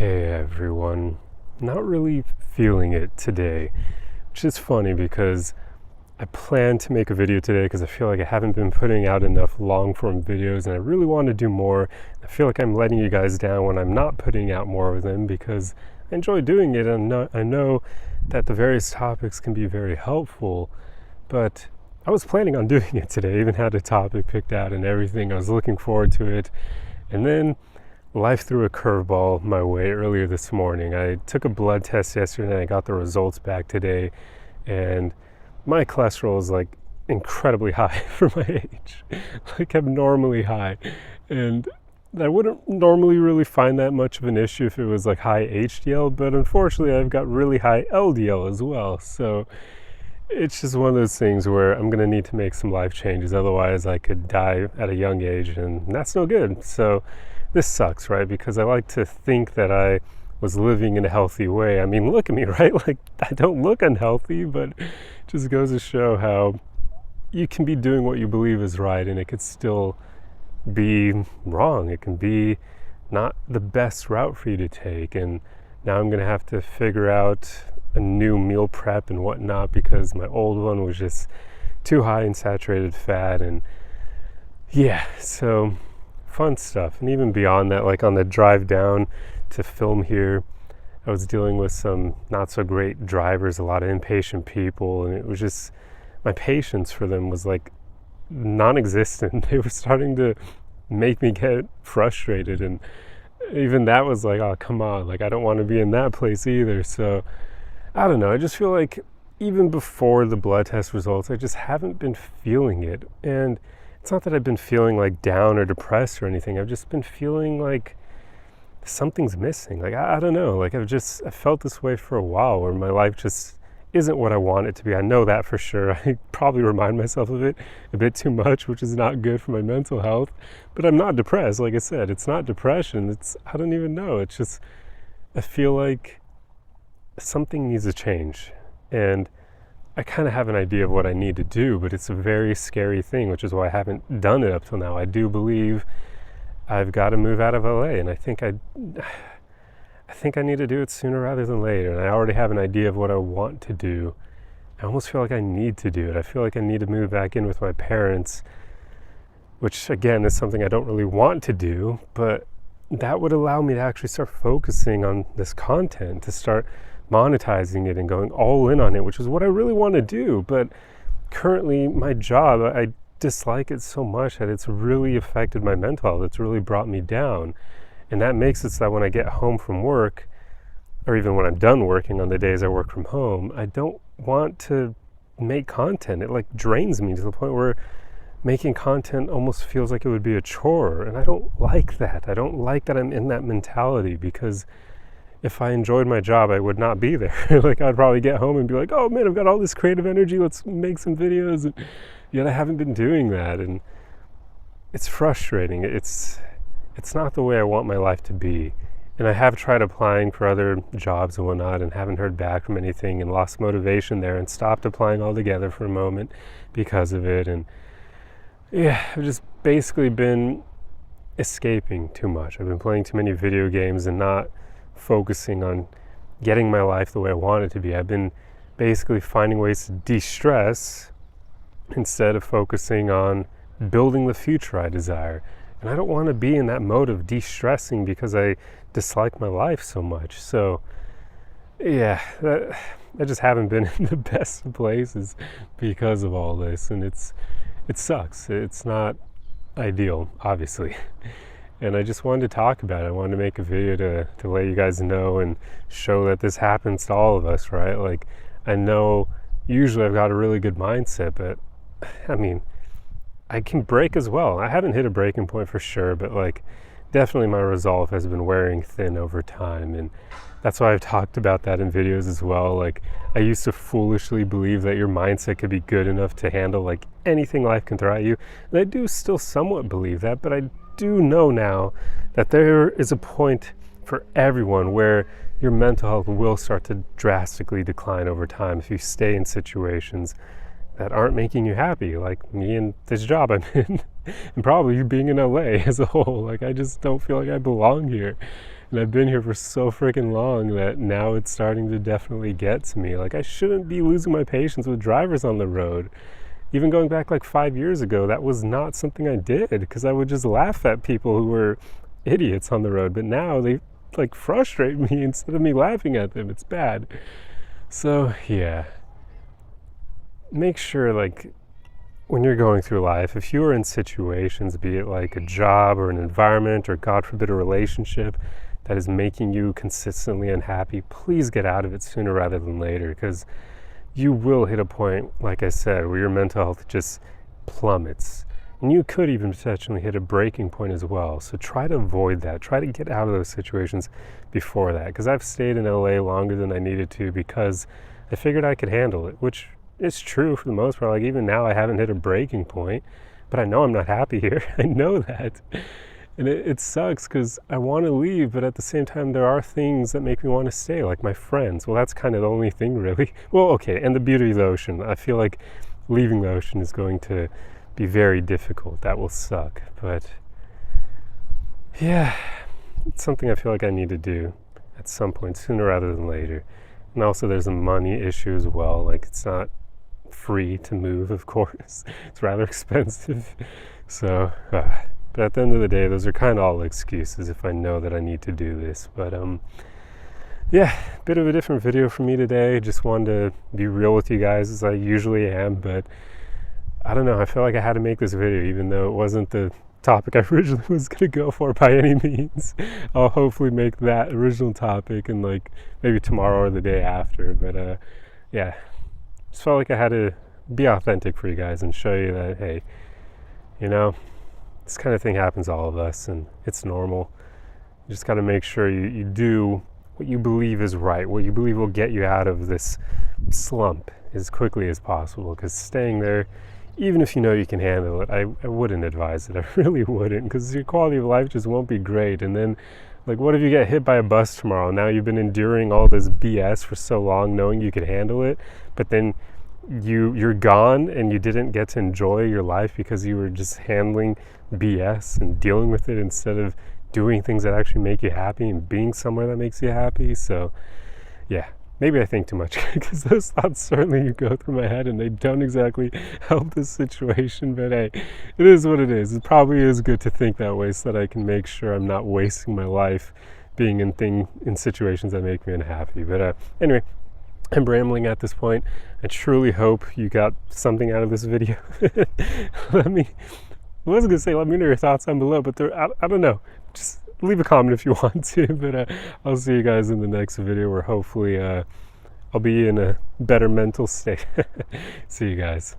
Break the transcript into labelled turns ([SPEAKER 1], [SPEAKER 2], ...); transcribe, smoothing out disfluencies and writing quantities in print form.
[SPEAKER 1] Hey everyone, not really feeling it today, which is funny because I plan to make a video today because I feel like I haven't been putting out enough long form videos and I really want to do more. I feel like I'm letting you guys down when I'm not putting out more of them because I enjoy doing it and I know that the various topics can be very helpful, but I was planning on doing it today. I even had a topic picked out and everything. I was looking forward to it, and then life threw a curveball my way earlier this morning. I took a blood test yesterday and I got the results back today, and my cholesterol is like incredibly high for my age, like abnormally high. And I wouldn't normally really find that much of an issue if it was like high HDL, but unfortunately I've got really high LDL as well. So it's just one of those things where I'm going to need to make some life changes. Otherwise I could die at a young age, and that's no good. So this sucks, right? Because I like to think that I was living in a healthy way. I mean, look at me, right? Like, I don't look unhealthy, but it just goes to show how you can be doing what you believe is right and it could still be wrong. It can be not the best route for you to take. And now I'm going to have to figure out a new meal prep and whatnot because my old one was just too high in saturated fat. And yeah, so fun stuff. And even beyond that, like on the drive down to film here, I was dealing with some not so great drivers, a lot of impatient people, and it was just, my patience for them was like non-existent. They were starting to make me get frustrated, and even that was like, oh come on, like I don't want to be in that place either. So I don't know, I just feel like even before the blood test results, I just haven't been feeling it. And it's not that I've been feeling like down or depressed or anything. I've just been feeling like something's missing. Like, I don't know. Like, I felt this way for a while where my life just isn't what I want it to be. I know that for sure. I probably remind myself of it a bit too much, which is not good for my mental health. But I'm not depressed. Like I said, it's not depression. I don't even know. It's just, I feel like something needs to change. And I kind of have an idea of what I need to do, but it's a very scary thing, which is why I haven't done it up till now. I do believe I've got to move out of LA, and I think I need to do it sooner rather than later. And I already have an idea of what I want to do. I almost feel like I need to do it. I feel like I need to move back in with my parents, which again is something I don't really want to do, but that would allow me to actually start focusing on this content, to start monetizing it and going all in on it, which is what I really want to do. But currently my job, I dislike it so much that it's really affected my mental health. It's really brought me down. And that makes it so that when I get home from work, or even when I'm done working on the days I work from home, I don't want to make content. It like drains me to the point where making content almost feels like it would be a chore. And I don't like that. I don't like that I'm in that mentality, because if I enjoyed my job, I would not be there. Like, I'd probably get home and be like, oh man, I've got all this creative energy, let's make some videos. And yet I haven't been doing that. And it's frustrating. It's not the way I want my life to be. And I have tried applying for other jobs and whatnot and haven't heard back from anything, and lost motivation there and stopped applying altogether for a moment because of it. And yeah, I've just basically been escaping too much. I've been playing too many video games and not focusing on getting my life the way I want it to be. I've been basically finding ways to de-stress instead of focusing on building the future I desire. And I don't want to be in that mode of de-stressing because I dislike my life so much. So yeah, I just haven't been in the best places because of all this, and it sucks. It's not ideal, obviously. And I just wanted to talk about it. I wanted to make a video to let you guys know and show that this happens to all of us, right? Like, I know usually I've got a really good mindset, but I mean, I can break as well. I haven't hit a breaking point for sure, but like, definitely my resolve has been wearing thin over time. And that's why I've talked about that in videos as well. Like, I used to foolishly believe that your mindset could be good enough to handle like anything life can throw at you. And I do still somewhat believe that, but I do know now that there is a point for everyone where your mental health will start to drastically decline over time if you stay in situations that aren't making you happy, like me and this job I'm in, and probably you being in LA as a whole. Like, I just don't feel like I belong here. And I've been here for so freaking long that now it's starting to definitely get to me. Like, I shouldn't be losing my patience with drivers on the road. Even going back like 5 years ago, that was not something I did because I would just laugh at people who were idiots on the road. But now they like frustrate me instead of me laughing at them. It's bad. So yeah, make sure like when you're going through life, if you are in situations, be it like a job or an environment or God forbid a relationship that is making you consistently unhappy, please get out of it sooner rather than later, because you will hit a point, like I said, where your mental health just plummets. And you could even potentially hit a breaking point as well. So try to avoid that. Try to get out of those situations before that. Because I've stayed in LA longer than I needed to because I figured I could handle it, which is true for the most part. Like even now I haven't hit a breaking point, but I know I'm not happy here. I know that. And it sucks because I want to leave, but at the same time, there are things that make me want to stay, like my friends. Well, that's kind of the only thing, really. Well, okay, and the beauty of the ocean. I feel like leaving the ocean is going to be very difficult. That will suck. But yeah, it's something I feel like I need to do at some point, sooner rather than later. And also, there's a money issue as well. Like, it's not free to move, of course. It's rather expensive. So, but at the end of the day, those are kind of all excuses if I know that I need to do this. But yeah, bit of a different video for me today. Just wanted to be real with you guys as I usually am. But I don't know, I feel like I had to make this video even though it wasn't the topic I originally was going to go for by any means. I'll hopefully make that original topic in like maybe tomorrow or the day after. But yeah, just felt like I had to be authentic for you guys and show you that, hey, you know, this kind of thing happens to all of us and it's normal. You just got to make sure you do what you believe is right, what you believe will get you out of this slump as quickly as possible, because staying there, even if you know you can handle it, I wouldn't advise it. I really wouldn't, because your quality of life just won't be great. And then, like, what if you get hit by a bus tomorrow? Now you've been enduring all this BS for so long knowing you could handle it, but then you're gone and you didn't get to enjoy your life because you were just handling BS and dealing with it instead of doing things that actually make you happy and being somewhere that makes you happy. So yeah, maybe I think too much because those thoughts certainly go through my head and they don't exactly help this situation. But hey, it is what it is. It probably is good to think that way so that I can make sure I'm not wasting my life being in situations that make me unhappy. But anyway, I'm rambling at this point. I truly hope you got something out of this video. I was going to say, let me know your thoughts down below, but I don't know. Just leave a comment if you want to. But I'll see you guys in the next video where hopefully I'll be in a better mental state. See you guys.